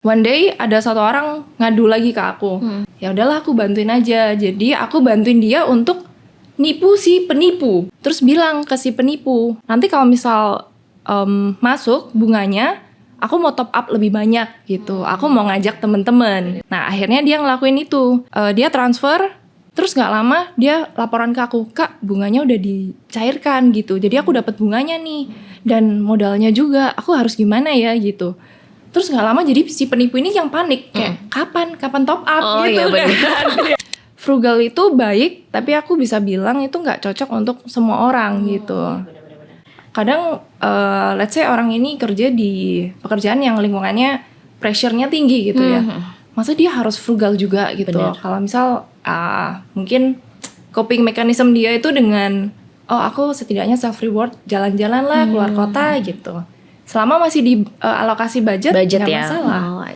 One day ada satu orang ngadu lagi ke aku. Ya udahlah aku bantuin aja. Jadi aku bantuin dia untuk nipu si penipu. Terus bilang ke si penipu, nanti kalau misal masuk bunganya, aku mau top up lebih banyak gitu. Aku mau ngajak temen-temen. Nah akhirnya dia ngelakuin itu. Dia transfer, terus nggak lama dia laporan ke aku, Kak bunganya udah dicairkan gitu. Jadi aku dapat bunganya nih dan modalnya juga. Aku harus gimana ya gitu. Terus nggak lama jadi si penipu ini yang panik kayak kapan top up gitu iya, kan. Frugal itu baik, tapi aku bisa bilang itu nggak cocok untuk semua orang gitu. Kadang let's say orang ini kerja di pekerjaan yang lingkungannya pressure-nya tinggi gitu ya. Masa dia harus frugal juga gitu. Kalau misal mungkin coping mechanism dia itu dengan aku setidaknya self reward, jalan-jalan lah keluar kota gitu. Selama masih di alokasi budget nggak ya? masalah.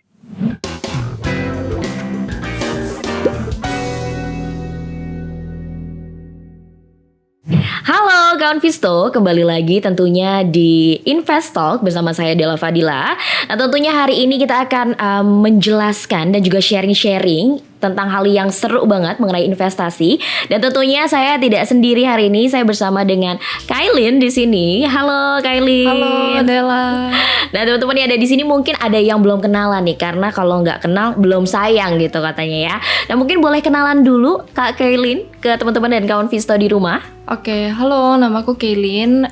Halo kawan Visto, kembali lagi tentunya di Invest Talk bersama saya Della Fadila. Nah tentunya hari ini kita akan menjelaskan dan juga sharing-sharing tentang hal yang seru banget mengenai investasi. Dan tentunya saya tidak sendiri hari ini, saya bersama dengan Kailin di sini. Halo Kailin. Halo Della. Nah teman-teman yang ada di sini mungkin ada yang belum kenalan nih, karena kalau nggak kenal belum sayang gitu katanya ya. Nah mungkin boleh kenalan dulu Kak Kailin ke teman-teman dan kawan Visto di rumah. Oke, halo, namaku Kailin.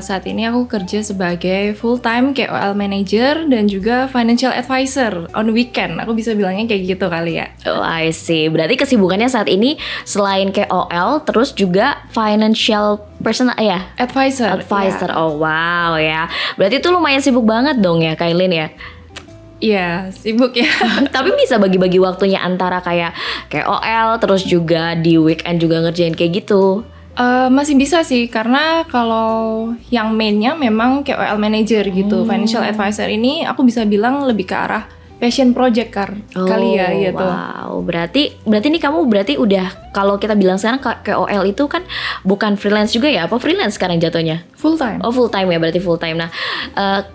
Saat ini aku kerja sebagai full-time KOL manager dan juga financial advisor on weekend. Aku bisa bilangnya kayak gitu kali ya. Oh, I see. Berarti kesibukannya saat ini selain KOL, terus juga financial personal ya? Advisor. Advisor. Ya. Oh, wow ya. Berarti itu lumayan sibuk banget dong ya, Kailin ya? Iya, sibuk ya. Tapi bisa bagi-bagi waktunya antara kayak KOL, terus juga di weekend juga ngerjain kayak gitu. Masih bisa sih, karena kalau yang mainnya memang KOL manager gitu. Financial advisor ini aku bisa bilang lebih ke arah passion project kali ya gitu. Wow, berarti ini kamu berarti udah, kalau kita bilang sekarang KOL itu kan bukan freelance juga ya? Apa freelance sekarang jatuhnya? Full time. Oh full time ya, berarti full time. Nah,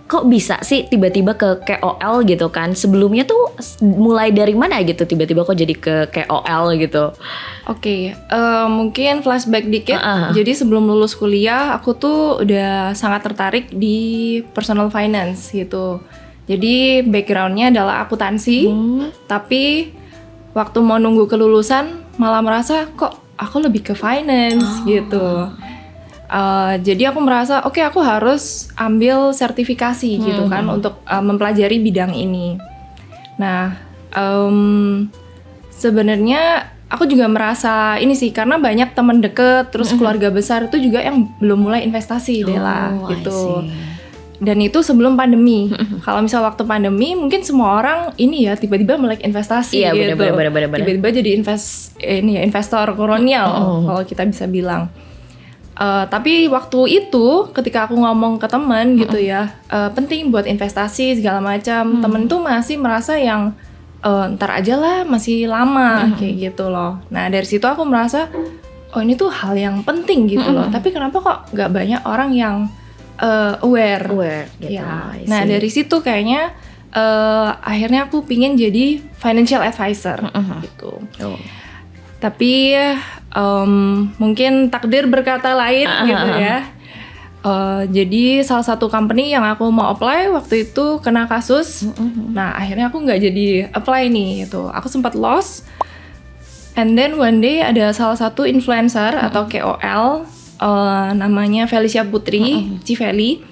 kok bisa sih tiba-tiba ke KOL gitu kan? Sebelumnya tuh mulai dari mana gitu? Tiba-tiba kok jadi ke KOL gitu? Oke, mungkin flashback dikit. Jadi sebelum lulus kuliah, aku tuh udah sangat tertarik di personal finance gitu. Jadi backgroundnya adalah akuntansi, tapi waktu mau nunggu kelulusan malah merasa kok aku lebih ke finance gitu. Jadi aku merasa oke, aku harus ambil sertifikasi gitu kan untuk mempelajari bidang ini. Nah, sebenarnya aku juga merasa ini sih, karena banyak teman deket terus keluarga besar itu juga yang belum mulai investasi Della gitu. Dan itu sebelum pandemi. Kalau misal waktu pandemi mungkin semua orang ini ya tiba-tiba melek investasi gitu. Bener. Tiba-tiba jadi investor kolonial kalau kita bisa bilang. Tapi waktu itu ketika aku ngomong ke teman gitu ya, penting buat investasi segala macam. Temen tuh masih merasa yang ntar aja lah, masih lama kayak gitu loh. Nah dari situ aku merasa ini tuh hal yang penting gitu loh. Tapi kenapa kok nggak banyak orang yang aware gitu. Ya. Nah dari situ kayaknya akhirnya aku pingin jadi financial advisor gitu. Tapi mungkin takdir berkata lain gitu ya. Jadi salah satu company yang aku mau apply waktu itu kena kasus. Nah akhirnya aku nggak jadi apply nih gitu. Aku sempat lost. And then one day ada salah satu influencer atau KOL namanya Felicia Putri, Civeli.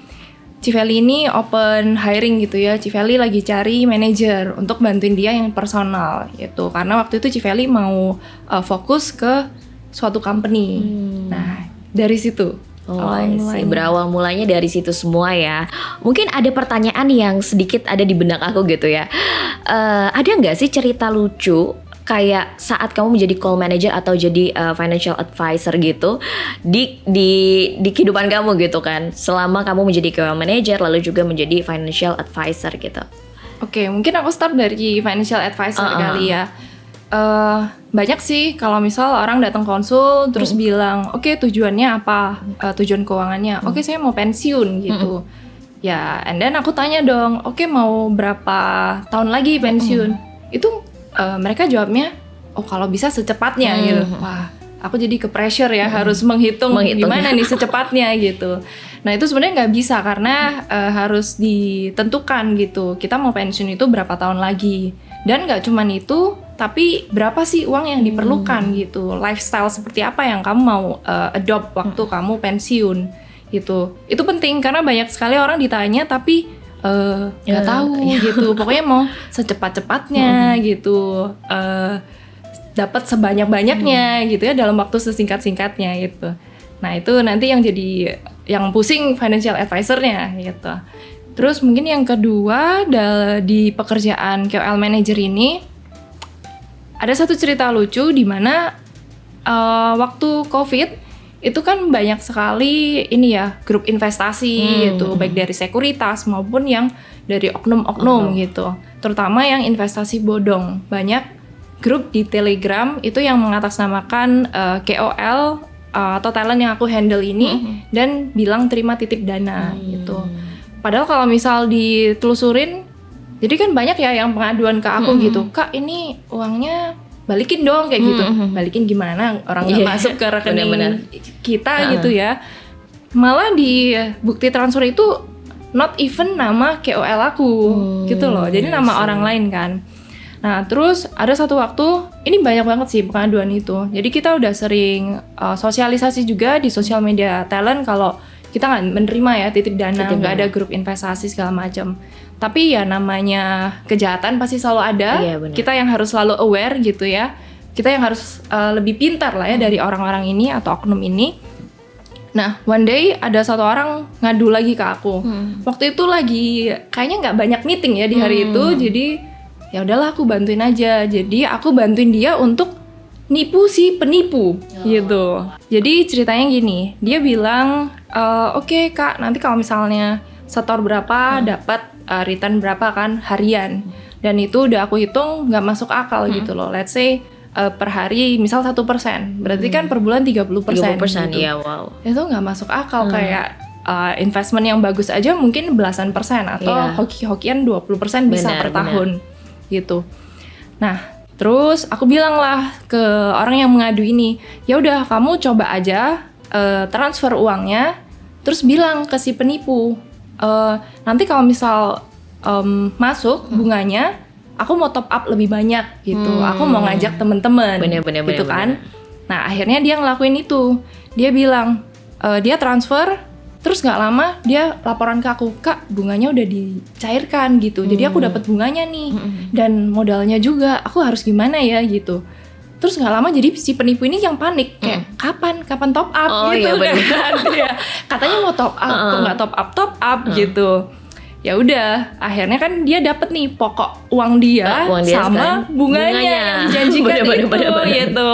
Civeli ini open hiring gitu ya. Civeli lagi cari manajer untuk bantuin dia yang personal gitu. Karena waktu itu Civeli mau fokus ke suatu company. Nah dari situ. Berawal mulanya dari situ semua ya. Mungkin ada pertanyaan yang sedikit ada di benak aku gitu ya. Ada nggak sih cerita lucu kayak saat kamu menjadi call manager atau jadi financial advisor gitu di kehidupan kamu gitu kan, selama kamu menjadi call manager lalu juga menjadi financial advisor gitu? Oke, mungkin aku start dari financial advisor kali ya. Banyak sih kalau misal orang datang konsul terus bilang oke, tujuannya apa, tujuan keuangannya, oke saya mau pensiun gitu. Ya, and then aku tanya dong, oke mau berapa tahun lagi pensiun? Itu mereka jawabnya, oh kalau bisa secepatnya gitu. Wah, aku jadi ke pressure ya, harus menghitung gimana nih secepatnya gitu. Nah itu sebenarnya nggak bisa karena harus ditentukan gitu. Kita mau pensiun itu berapa tahun lagi. Dan nggak cuman itu, tapi berapa sih uang yang diperlukan gitu. Lifestyle seperti apa yang kamu mau adopt waktu kamu pensiun gitu. Itu penting karena banyak sekali orang ditanya tapi nggak tahu gitu. Pokoknya mau secepat-cepatnya gitu. Dapat sebanyak-banyaknya gitu ya dalam waktu sesingkat-singkatnya gitu. Nah itu nanti yang jadi yang pusing financial advisor-nya gitu. Terus mungkin yang kedua di pekerjaan KOL manager ini ada satu cerita lucu di mana waktu COVID itu kan banyak sekali ini ya grup investasi gitu, baik dari sekuritas maupun yang dari oknum-oknum gitu. Terutama yang investasi bodong. Banyak grup di Telegram itu yang mengatasnamakan KOL atau talent yang aku handle ini dan bilang terima titip dana gitu. Padahal kalau misal ditelusurin, jadi kan banyak ya yang pengaduan ke aku gitu, Kak ini uangnya balikin dong kayak gitu. Balikin gimana? Orang nggak masuk ke rekening kita gitu ya. Malah di bukti transfer itu not even nama KOL aku gitu loh. Jadi nama orang lain kan. Nah terus ada satu waktu, ini banyak banget sih pengaduan itu. Jadi kita udah sering sosialisasi juga di sosial media talent kalau kita nggak menerima ya titip dana, nggak ada grup investasi segala macam. Tapi ya namanya kejahatan pasti selalu ada. Kita yang harus selalu aware gitu ya. Kita yang harus lebih pintar lah ya dari orang-orang ini atau oknum ini. Nah, one day ada satu orang ngadu lagi ke aku. Waktu itu lagi kayaknya nggak banyak meeting ya di hari itu, jadi ya udahlah aku bantuin aja. Jadi aku bantuin dia untuk nipu si penipu gitu. Jadi ceritanya gini, dia bilang oke, Kak, nanti kalau misalnya setor berapa dapat return berapa kan harian, dan itu udah aku hitung nggak masuk akal gitu loh. Let's say per hari misal 1%, berarti kan per bulan 30% gitu. Ya, wow. Itu nggak masuk akal. Kayak investment yang bagus aja mungkin belasan persen atau hoki-hokian 20% bisa per tahun gitu. Nah terus aku bilang lah ke orang yang mengadu ini, ya udah kamu coba aja transfer uangnya, terus bilang ke si penipu, nanti kalau misal masuk bunganya, aku mau top up lebih banyak gitu, aku mau ngajak temen-temen gitu kan. Nah akhirnya dia ngelakuin itu, dia bilang dia transfer, terus nggak lama dia laporan ke aku, Kak bunganya udah dicairkan gitu, jadi aku dapat bunganya nih dan modalnya juga, aku harus gimana ya gitu. Terus nggak lama jadi si penipu ini yang panik kayak kapan top up gitu kan. Ya, katanya mau top up, kok nggak top up gitu. Ya udah, akhirnya kan dia dapet nih pokok uang dia sama bunganya yang dijanjikan gitu.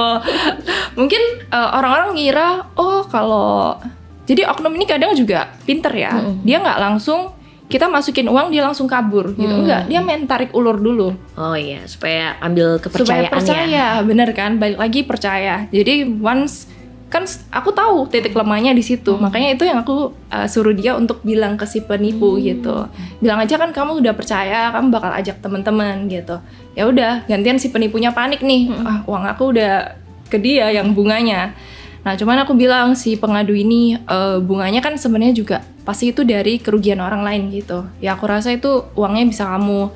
Mungkin orang-orang ngira, oh kalau jadi oknum ini kadang juga pinter ya, dia nggak langsung kita masukin uang dia langsung kabur gitu, enggak, dia main tarik ulur dulu. Oh iya, supaya ambil kepercayaan. Supaya percaya, bener kan, balik lagi percaya. Jadi once kan aku tahu titik lemahnya di situ, makanya itu yang aku suruh dia untuk bilang ke si penipu gitu, bilang aja kan kamu udah percaya, kamu bakal ajak teman-teman gitu. Ya udah, gantian si penipunya panik nih, uang aku udah ke dia yang bunganya. Nah, cuman aku bilang si pengadu ini bunganya kan sebenarnya juga pasti itu dari kerugian orang lain gitu. Ya aku rasa itu uangnya bisa kamu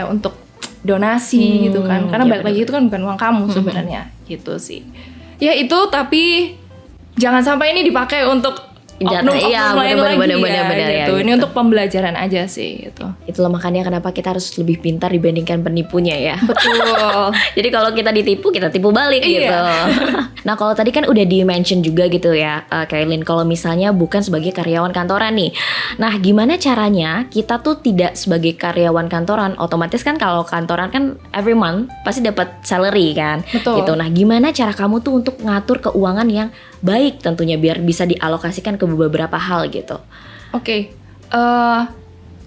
untuk donasi gitu kan. Karena balik lagi itu kan bukan uang kamu sebenarnya gitu sih. Ya itu, tapi jangan sampai ini dipakai untuk oknum-oknum lain lagi ya gitu. Ini untuk pembelajaran aja sih gitu. Itulah makanya kenapa kita harus lebih pintar dibandingkan penipunya ya. Betul. Jadi kalau kita ditipu, kita tipu balik gitu. Nah kalau tadi kan udah di-mention juga gitu ya, Kailin, kalau misalnya bukan sebagai karyawan kantoran nih. Nah gimana caranya kita tuh tidak sebagai karyawan kantoran, otomatis kan kalau kantoran kan every month pasti dapat salary kan. Betul. Gitu. Nah gimana cara kamu tuh untuk ngatur keuangan yang baik tentunya biar bisa dialokasikan ke beberapa hal gitu. Oke.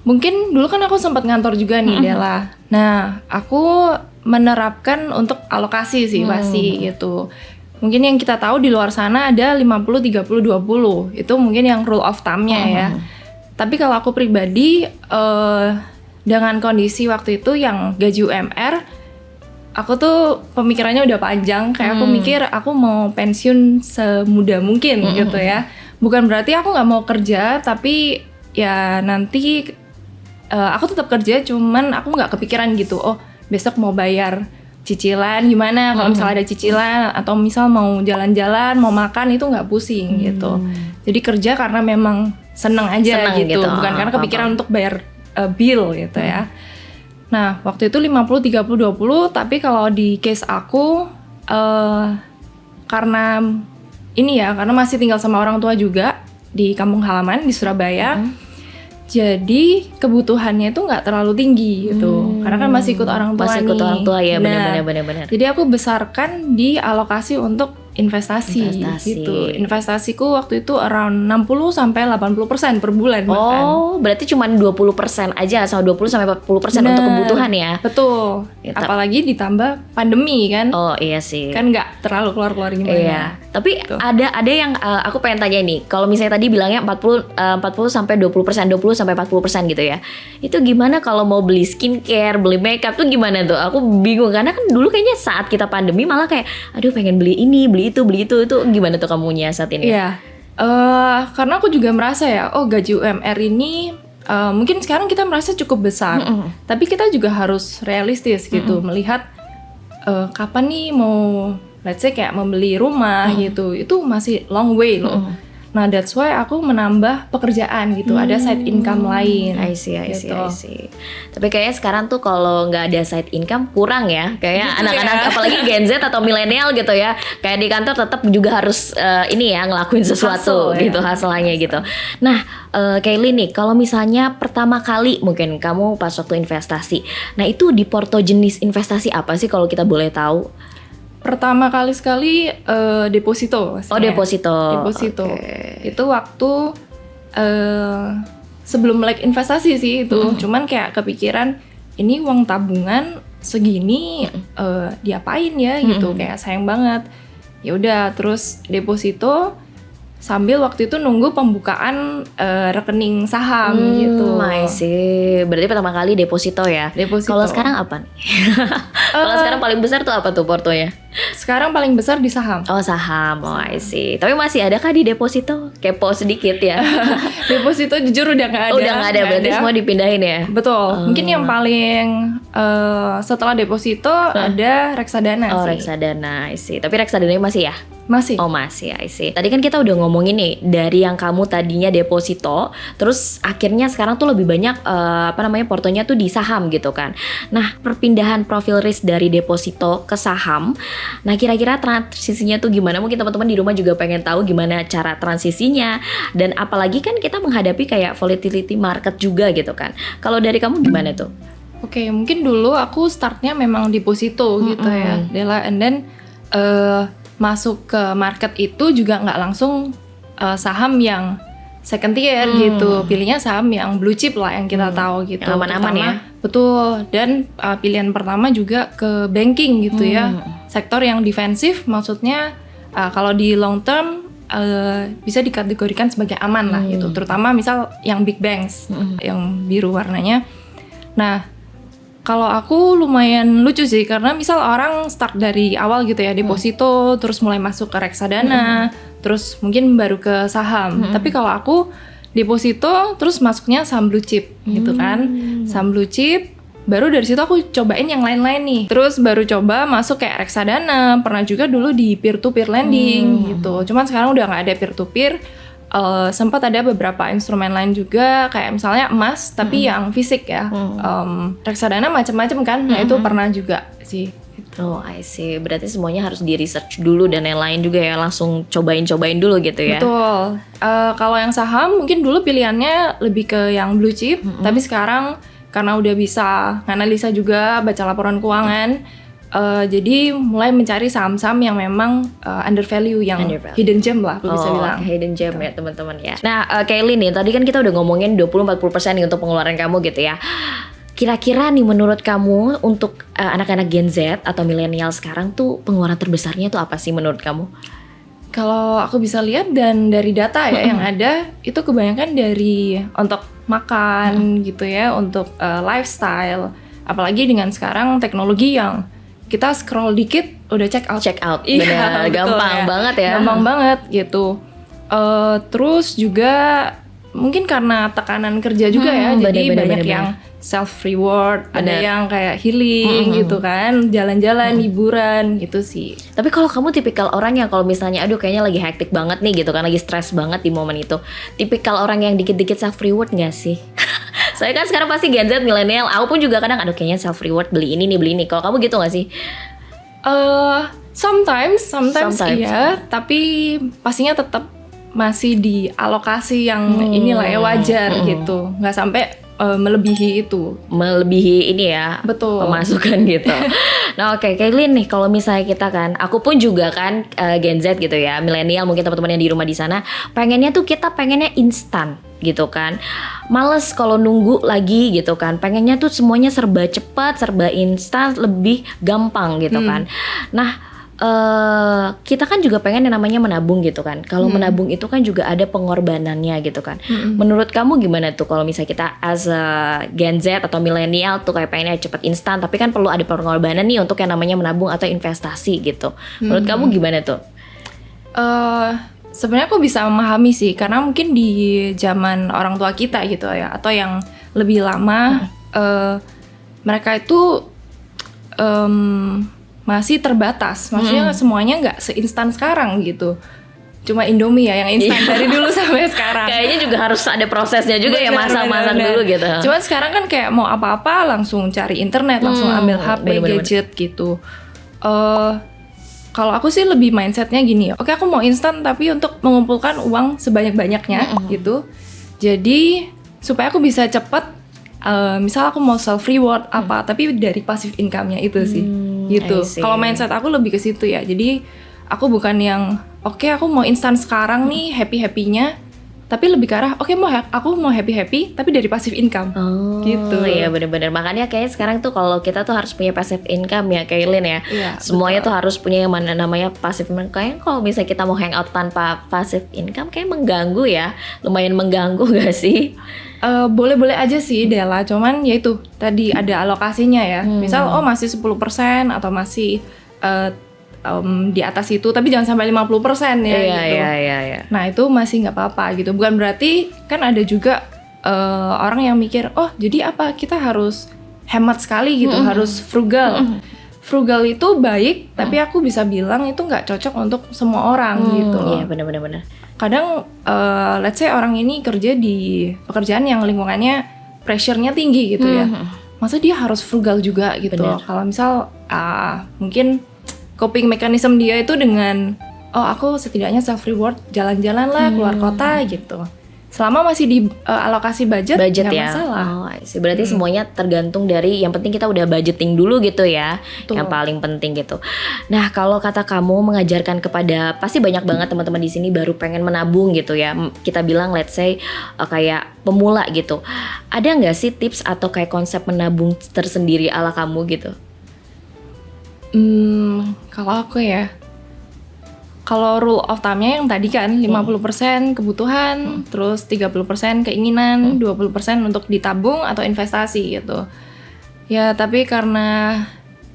Mungkin dulu kan aku sempat ngantor juga nih Della. Nah, aku menerapkan untuk alokasi sih pasti gitu. Mungkin yang kita tahu di luar sana ada 50 30 20. Itu mungkin yang rule of thumb-nya ya. Tapi kalau aku pribadi, dengan kondisi waktu itu yang gaji UMR, aku tuh pemikirannya udah panjang. Kayak aku mikir aku mau pensiun semudah mungkin gitu ya. Bukan berarti aku nggak mau kerja, tapi ya nanti aku tetap kerja, cuman aku nggak kepikiran gitu. Oh, besok mau bayar cicilan gimana? Kalau misalnya ada cicilan atau misal mau jalan-jalan, mau makan itu nggak pusing gitu. Jadi kerja karena memang seneng aja gitu. Bukan karena kepikiran untuk bayar bill gitu ya. Nah, waktu itu 50-30-20, tapi kalau di case aku karena karena masih tinggal sama orang tua juga di kampung halaman di Surabaya. Jadi kebutuhannya itu nggak terlalu tinggi gitu, karena kan masih ikut orang tua. Masih ikut orang tua ya, benar. Jadi aku besarkan di alokasi untuk investasi. Gitu. Investasiku waktu itu around 60-80% per bulan bahkan. Oh, berarti cuma 20% aja, sama 20-40% untuk kebutuhan ya? Betul. Apalagi ditambah pandemi kan. Oh iya sih. Kan nggak terlalu keluar-keluar gimana. Iya. Tapi gitu. ada yang aku pengen tanya nih. Kalau misalnya tadi bilangnya 40-20% gitu ya. Itu gimana kalau mau beli skincare, beli makeup tuh gimana tuh? Aku bingung karena kan dulu kayaknya saat kita pandemi malah kayak aduh pengen beli ini, beli itu gimana tuh kamu nyiasatin ya? Iya, karena aku juga merasa ya, gaji UMR ini mungkin sekarang kita merasa cukup besar, tapi kita juga harus realistis gitu, melihat kapan nih mau, let's say kayak membeli rumah gitu, itu masih long way loh. Nah, that's why aku menambah pekerjaan gitu, ada side income lain. I see. Tapi kayaknya sekarang tuh kalau nggak ada side income kurang ya. Kayak gitu anak-anak ya. Apalagi Gen Z atau milenial gitu ya. Kayak di kantor tetap juga harus ngelakuin sesuatu gitu hasilnya gitu. Nah, Kaylee nih, kalau misalnya pertama kali mungkin kamu pas waktu investasi. Nah, itu di porto jenis investasi apa sih kalau kita boleh tahu? Pertama kali sekali deposito. Oh, deposito. Okay. Itu waktu sebelum melek investasi sih itu. Cuman kayak kepikiran ini uang tabungan segini diapain ya gitu. Kayak sayang banget. Ya udah, terus deposito sambil waktu itu nunggu pembukaan rekening saham gitu. I see. Berarti pertama kali deposito ya. Kalau sekarang apa nih? Kalau sekarang paling besar tuh apa tuh portonya? Sekarang paling besar di saham. Oh, saham. Oh, I see. Tapi masih ada kah di deposito? Kepo sedikit ya. Deposito jujur udah nggak ada. Udah nggak ada, berarti semua dipindahin ya? Betul. Mungkin yang paling setelah deposito ada reksadana sih. Oh, reksadana, I see. Tapi reksadana masih ya? Masih. Oh, masih, I see. Tadi kan kita udah ngomongin nih dari yang kamu tadinya deposito, terus akhirnya sekarang tuh lebih banyak portonya tuh di saham gitu kan. Nah, perpindahan profil risk dari deposito ke saham. Nah, kira-kira transisinya tuh gimana? Mungkin teman-teman di rumah juga pengen tahu gimana cara transisinya, dan apalagi kan kita menghadapi kayak volatility market juga gitu kan. Kalau dari kamu gimana tuh? Oke, mungkin dulu aku startnya memang deposito gitu ya, Dela, and then masuk ke market itu juga nggak langsung saham yang second tier gitu, pilihnya saham yang blue chip lah yang kita tahu gitu, yang aman-aman ya. Betul, dan pilihan pertama juga ke banking gitu ya, sektor yang defensif, maksudnya kalau di long term bisa dikategorikan sebagai aman lah gitu, terutama misal yang big banks yang biru warnanya. Nah, kalau aku lumayan lucu sih, karena misal orang start dari awal gitu ya, deposito, terus mulai masuk ke reksadana, terus mungkin baru ke saham. Tapi kalau aku deposito, terus masuknya saham blue chip gitu kan. Saham blue chip, baru dari situ aku cobain yang lain-lain nih. Terus baru coba masuk kayak reksadana, pernah juga dulu di peer-to-peer lending gitu. Cuman sekarang udah nggak ada peer-to-peer. Sempat ada beberapa instrumen lain juga, kayak misalnya emas tapi yang fisik ya, reksadana macam-macam kan, nah itu pernah juga sih. Oh, I see. Berarti semuanya harus di research dulu dan lain-lain juga ya, langsung cobain dulu gitu ya. Betul. Kalau yang saham mungkin dulu pilihannya lebih ke yang blue chip, tapi sekarang karena udah bisa nganalisa juga, baca laporan keuangan, jadi mulai mencari saham-saham yang memang undervalue, yang hidden gem lah aku bisa bilang. Hidden gem ya teman-teman ya. Nah, Kaylee nih, tadi kan kita udah ngomongin 20-40% nih untuk pengeluaran kamu gitu ya. Kira-kira nih menurut kamu untuk anak-anak Gen Z atau milenial sekarang tuh pengeluaran terbesarnya tuh apa sih menurut kamu? Kalau aku bisa lihat dan dari data ya yang ada, itu kebanyakan dari untuk makan gitu ya, untuk lifestyle. Apalagi dengan sekarang teknologi yang kita scroll dikit udah check out. Check out, Iya, bener, betul gampang banget ya. Gampang banget gitu. Terus juga mungkin karena tekanan kerja juga ya, jadi banyak yang self reward, ada yang kayak healing gitu kan, jalan-jalan, hiburan gitu sih. Tapi kalau kamu tipikal orang yang kalau misalnya aduh kayaknya lagi hektik banget nih gitu kan, lagi stres banget di momen itu, tipikal orang yang dikit-dikit self reward nggak sih? Saya kan sekarang pasti Gen Z milenial, aku pun juga kadang aduh kayaknya self reward beli ini nih. Kalau kamu gitu nggak sih? Sometimes iya, tapi pastinya tetap masih di alokasi yang inilah ya wajar gitu, nggak sampai melebihi itu. Melebihi ini ya, betul, pemasukan gitu. Nah oke, Kailin nih, kalau misalnya kita kan, aku pun juga kan Gen Z gitu ya, milenial, mungkin teman-teman yang di rumah di sana, pengennya instan gitu kan, males kalau nunggu lagi gitu kan, pengennya tuh semuanya serba cepat, serba instan, lebih gampang gitu kan. Nah kita kan juga pengen yang namanya menabung gitu kan. Kalau menabung itu kan juga ada pengorbanannya gitu kan. Menurut kamu gimana tuh kalau misalnya kita as a Gen Z atau milenial tuh kayak pengennya cepet instan, tapi kan perlu ada pengorbanan nih untuk yang namanya menabung atau investasi gitu. Menurut kamu gimana tuh? Sebenarnya aku bisa memahami sih, karena mungkin di zaman orang tua kita gitu ya, atau yang lebih lama, mereka itu masih terbatas, maksudnya semuanya nggak seinstan sekarang gitu. Cuma Indomie ya yang instan dari dulu sampai sekarang. Kayaknya juga harus ada prosesnya juga ya, masak-masak dulu gitu. Cuman sekarang kan kayak mau apa-apa langsung cari internet, langsung ambil HP, gadget gitu. Kalau aku sih lebih mindsetnya gini, oke aku mau instan tapi untuk mengumpulkan uang sebanyak-banyaknya gitu. Jadi supaya aku bisa cepet, misal aku mau self reward apa, tapi dari passive income-nya itu sih. Gitu. Kalau mindset aku lebih ke situ ya. Jadi aku bukan yang oke, aku mau instan sekarang nih, happy-happynya, tapi lebih ke arah aku mau happy tapi dari passive income. Gitu. Iya benar-benar. Makanya kayaknya sekarang tuh kalau kita tuh harus punya passive income ya, Kailin ya. Iya, semuanya tuh harus punya yang mana namanya passive income. Kayaknya kalau misalnya kita mau hangout tanpa passive income kayak mengganggu ya. Lumayan mengganggu gak sih? Boleh-boleh aja sih Della, cuman ya itu tadi ada alokasinya ya. Misal masih 10% atau masih di atas itu, tapi jangan sampai 50% ya gitu. Iya. Nah itu masih nggak apa-apa gitu. Bukan berarti kan ada juga orang yang mikir, oh jadi apa kita harus hemat sekali gitu, harus frugal. Frugal itu baik, tapi aku bisa bilang itu nggak cocok untuk semua orang gitu. Iya benar. Kadang let's say orang ini kerja di pekerjaan yang lingkungannya pressure-nya tinggi gitu ya. Masa dia harus frugal juga gitu. Kalau misal mungkin coping mechanism dia itu dengan aku setidaknya self reward, jalan-jalan lah keluar kota gitu. Selama masih di alokasi budget nggak ya? masalah. Berarti semuanya tergantung dari, yang penting kita udah budgeting dulu gitu ya. Betul. Yang paling penting gitu. Nah kalau kata kamu mengajarkan kepada, pasti banyak banget teman-teman di sini baru pengen menabung gitu ya. Kita bilang let's say kayak pemula gitu. Ada nggak sih tips atau kayak konsep menabung tersendiri ala kamu gitu? Kalau aku ya, kalau rule of thumb-nya yang tadi kan 50% kebutuhan, terus 30% keinginan, 20% untuk ditabung atau investasi gitu. Ya tapi karena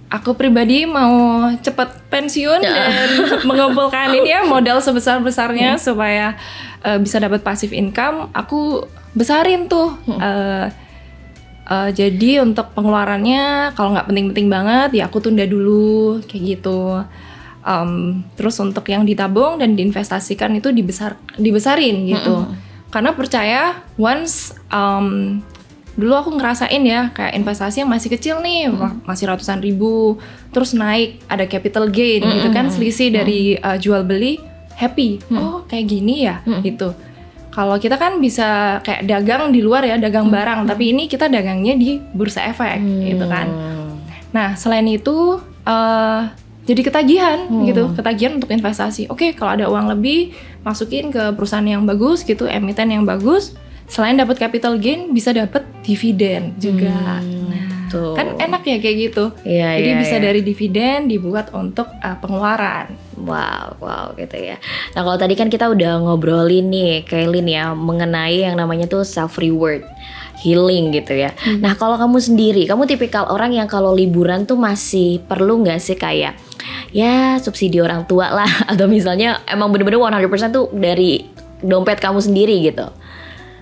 aku pribadi mau cepet pensiun dan mengumpulkan ini ya modal sebesar-besarnya supaya bisa dapat passive income, aku besarin tuh. Jadi untuk pengeluarannya kalau nggak penting-penting banget ya aku tunda dulu kayak gitu. Terus untuk yang ditabung dan diinvestasikan itu dibesarin gitu. Karena percaya once dulu aku ngerasain ya kayak investasi yang masih kecil nih, masih ratusan ribu, terus naik ada capital gain gitu kan, selisih dari jual beli, happy. Oh kayak gini ya gitu. Kalau kita kan bisa kayak dagang di luar ya, dagang barang, tapi ini kita dagangnya di bursa efek gitu kan. Nah selain itu jadi ketagihan gitu, ketagihan untuk investasi. Oke, kalau ada uang lebih, masukin ke perusahaan yang bagus gitu, emiten yang bagus. Selain dapat capital gain, bisa dapat dividen juga. Nah, Betul. Kan enak ya kayak gitu. Iya, Jadi iya, bisa iya. dari dividen dibuat untuk pengeluaran. Wow gitu ya. Nah kalau tadi kan kita udah ngobrolin nih, Kailin ya, mengenai yang namanya tuh self reward, healing gitu ya. Nah kalau kamu sendiri, kamu tipikal orang yang kalau liburan tuh masih perlu nggak sih kayak ya subsidi orang tua lah, atau misalnya emang bener-bener 100% tuh dari dompet kamu sendiri gitu?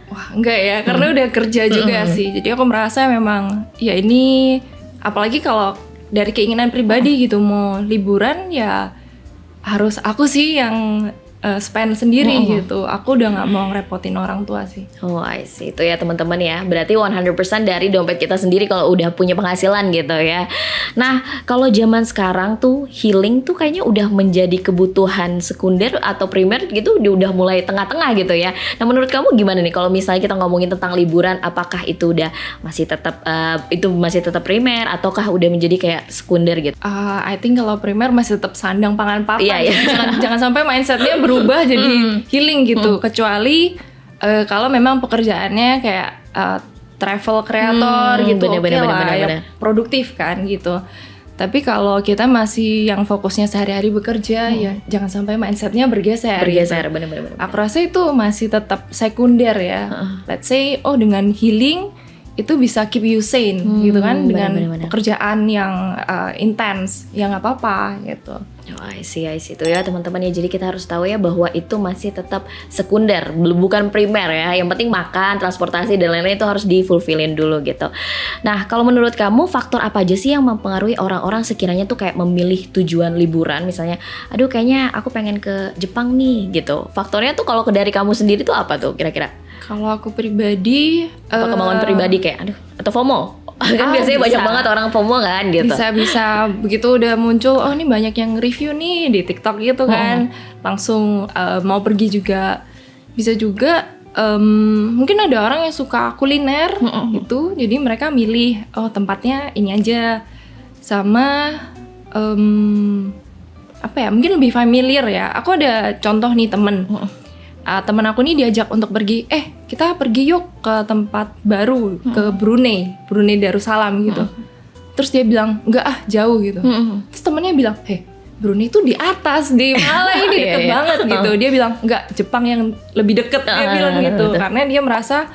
Wah, enggak ya, karena udah kerja juga sih. Jadi aku merasa memang ya ini, apalagi kalau dari keinginan pribadi gitu, mau liburan ya harus aku sih yang spend sendiri gitu. Aku udah nggak mau ngerepotin orang tua sih. Oh I see, itu ya teman-teman ya. Berarti 100% dari dompet kita sendiri kalau udah punya penghasilan gitu ya. Nah kalau zaman sekarang tuh healing tuh kayaknya udah menjadi kebutuhan sekunder atau primer gitu, udah mulai tengah-tengah gitu ya. Nah menurut kamu gimana nih kalau misalnya kita ngomongin tentang liburan, apakah itu udah masih tetap primer ataukah udah menjadi kayak sekunder gitu? I think kalau primer masih tetap sandang pangan papan. Iya, iya. Jangan sampai mindsetnya berubah jadi healing gitu. Kecuali kalau memang pekerjaannya kayak travel creator gitu, bener. produktif kan gitu. Tapi kalau kita masih yang fokusnya sehari-hari bekerja, ya jangan sampai mindsetnya bergeser. Bener. Aku rasa itu masih tetap sekunder ya. Let's say, dengan healing itu bisa keep you sane gitu kan, dengan pekerjaan yang intens, ya nggak apa-apa gitu. Oh, I see itu ya teman-teman ya. Jadi kita harus tahu ya bahwa itu masih tetap sekunder, bukan primer ya. Yang penting makan, transportasi dan lain-lain itu harus di-fulfillin dulu gitu. Nah, kalau menurut kamu faktor apa aja sih yang mempengaruhi orang-orang sekiranya tuh kayak memilih tujuan liburan? Misalnya, aduh kayaknya aku pengen ke Jepang nih gitu. Faktornya tuh kalau dari kamu sendiri tuh apa tuh kira-kira? Kalau aku pribadi, apa kemauan pribadi kayak aduh atau FOMO? Kan biasanya banyak banget orang FOMO kan gitu. Bisa begitu udah muncul, ini banyak yang review nih di TikTok gitu kan, langsung mau pergi juga. Bisa juga mungkin ada orang yang suka kuliner gitu, jadi mereka milih tempatnya ini aja, sama apa ya, mungkin lebih familiar ya. Aku ada contoh nih temen aku nih diajak untuk pergi, kita pergi yuk ke tempat baru, ke Brunei Darussalam gitu. Terus dia bilang, enggak jauh gitu. Terus temennya bilang, Brunei itu di atas, di Malah ini deket banget gitu. Dia bilang, enggak, Jepang yang lebih deket, dia bilang gitu. Karena dia merasa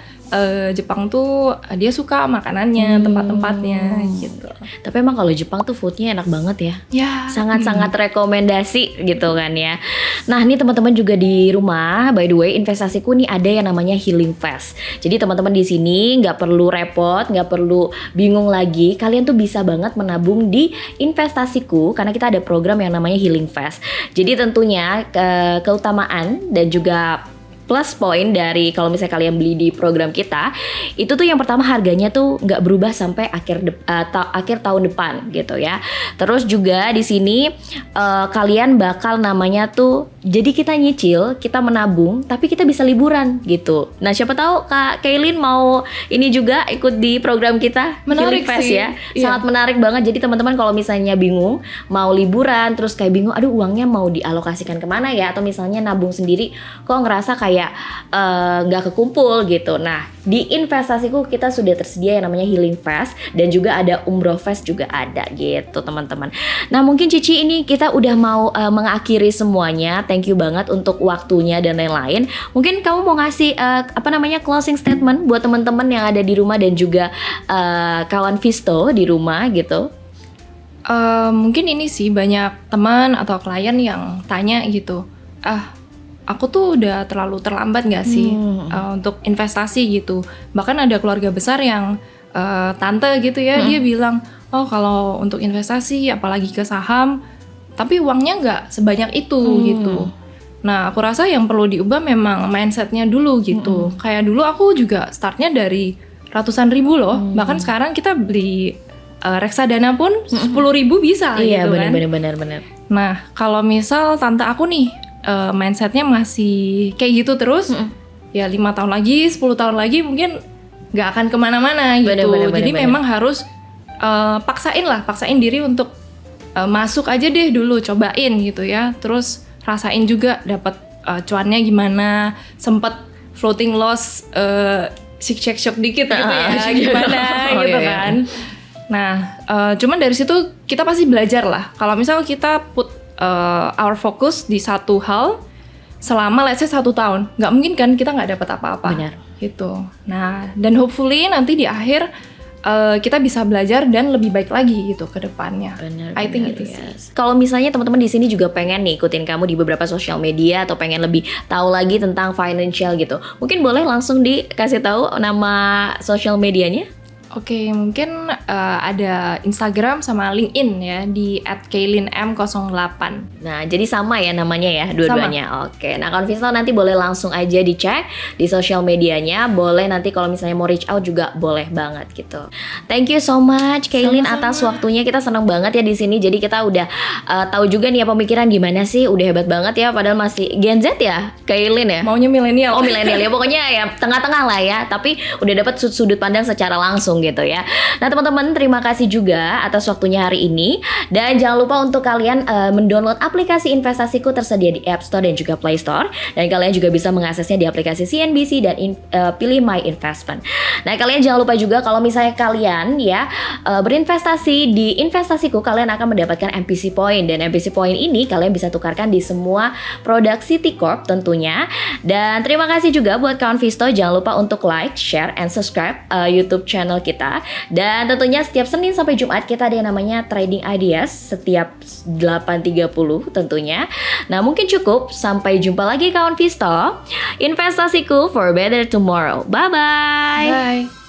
Jepang tuh dia suka makanannya, tempat-tempatnya gitu. Tapi emang kalau Jepang tuh foodnya enak banget ya. Ya. Sangat-sangat rekomendasi gitu kan ya. Nah ini teman-teman juga di rumah, by the way investasiku nih ada yang namanya Healing Fast. Jadi teman-teman di sini nggak perlu repot, nggak perlu bingung lagi. Kalian tuh bisa banget menabung di investasiku karena kita ada program yang namanya Healing Fast. Jadi tentunya keutamaan dan juga plus poin dari kalau misalnya kalian beli di program kita itu tuh yang pertama harganya tuh nggak berubah sampai akhir tahun depan gitu ya. Terus juga di sini kalian bakal namanya tuh jadi kita nyicil, kita menabung tapi kita bisa liburan gitu. Nah siapa tahu Kak Kailin mau ini juga ikut di program kita menarik Fest sih ya. Sangat menarik banget. Jadi teman-teman kalau misalnya bingung mau liburan terus kayak bingung aduh uangnya mau dialokasikan kemana ya, atau misalnya nabung sendiri kok ngerasa kayak nggak kekumpul gitu. Nah di investasiku kita sudah tersedia yang namanya Healing Fest dan juga ada Umroh Fest juga ada gitu teman-teman. Nah mungkin Cici ini kita udah mau mengakhiri semuanya. Thank you banget untuk waktunya dan lain-lain. Mungkin kamu mau ngasih closing statement buat teman-teman yang ada di rumah dan juga kawan Visto di rumah gitu. Mungkin ini sih banyak teman atau klien yang tanya gitu, aku tuh udah terlalu terlambat gak sih untuk investasi gitu. Bahkan ada keluarga besar yang tante gitu ya, dia bilang, kalau untuk investasi apalagi ke saham, tapi uangnya gak sebanyak itu gitu. Nah aku rasa yang perlu diubah memang mindsetnya dulu gitu. Kayak dulu aku juga startnya dari ratusan ribu loh. Bahkan sekarang kita beli reksadana pun 10.000 bisa iya, gitu kan. Iya bener. Nah kalau misal tante aku nih mindsetnya masih kayak gitu terus, ya 5 tahun lagi, 10 tahun lagi mungkin nggak akan kemana-mana gitu. Jadi memang harus paksain diri untuk masuk aja deh dulu, cobain gitu ya. Terus rasain juga dapat cuannya gimana, sempet floating loss, shock dikit gitu ya, gimana gitu kan. Nah, cuman dari situ kita pasti belajar lah. Kalau misal kita put our focus di satu hal selama let's say 1 tahun, nggak mungkin kan kita nggak dapat apa-apa. Benar. Gitu. Nah, dan hopefully nanti di akhir kita bisa belajar dan lebih baik lagi gitu ke depannya. Benar, I think benar, itu sih. yes. Kalau misalnya teman-teman di sini juga pengen nih ikutin kamu di beberapa sosial media atau pengen lebih tahu lagi tentang financial gitu, mungkin boleh langsung dikasih tahu nama sosial medianya? Oke, mungkin ada Instagram sama LinkedIn ya di @kailynm08. Nah, jadi sama ya namanya ya dua-duanya. Oke, nah kawan Visto nanti boleh langsung aja dicek di sosial medianya. Boleh nanti kalau misalnya mau reach out juga boleh banget gitu. Thank you so much Kailyn atas waktunya. Kita senang banget ya di sini. Jadi kita udah tahu juga nih ya pemikiran gimana sih. Udah hebat banget ya padahal masih Gen Z ya Kailyn ya. Maunya milenial. Oh milenial ya, pokoknya ya tengah-tengah lah ya. Tapi udah dapat sudut pandang secara langsung gitu ya. Nah teman-teman terima kasih juga atas waktunya hari ini. Dan jangan lupa untuk kalian mendownload aplikasi investasiku tersedia di App Store dan juga Play Store. Dan kalian juga bisa mengaksesnya di aplikasi CNBC dan pilih My Investment. Nah kalian jangan lupa juga kalau misalnya kalian ya berinvestasi di investasiku, kalian akan mendapatkan MPC Point. Dan MPC Point ini kalian bisa tukarkan di semua produk Citicorp tentunya. Dan terima kasih juga buat kawan Visto. Jangan lupa untuk like, share, and subscribe YouTube channel kita. Dan tentunya setiap Senin sampai Jumat kita ada yang namanya Trading Ideas setiap 8.30 tentunya. Nah mungkin cukup. Sampai jumpa lagi kawan Visto. Investasiku for better tomorrow. Bye-bye. Bye.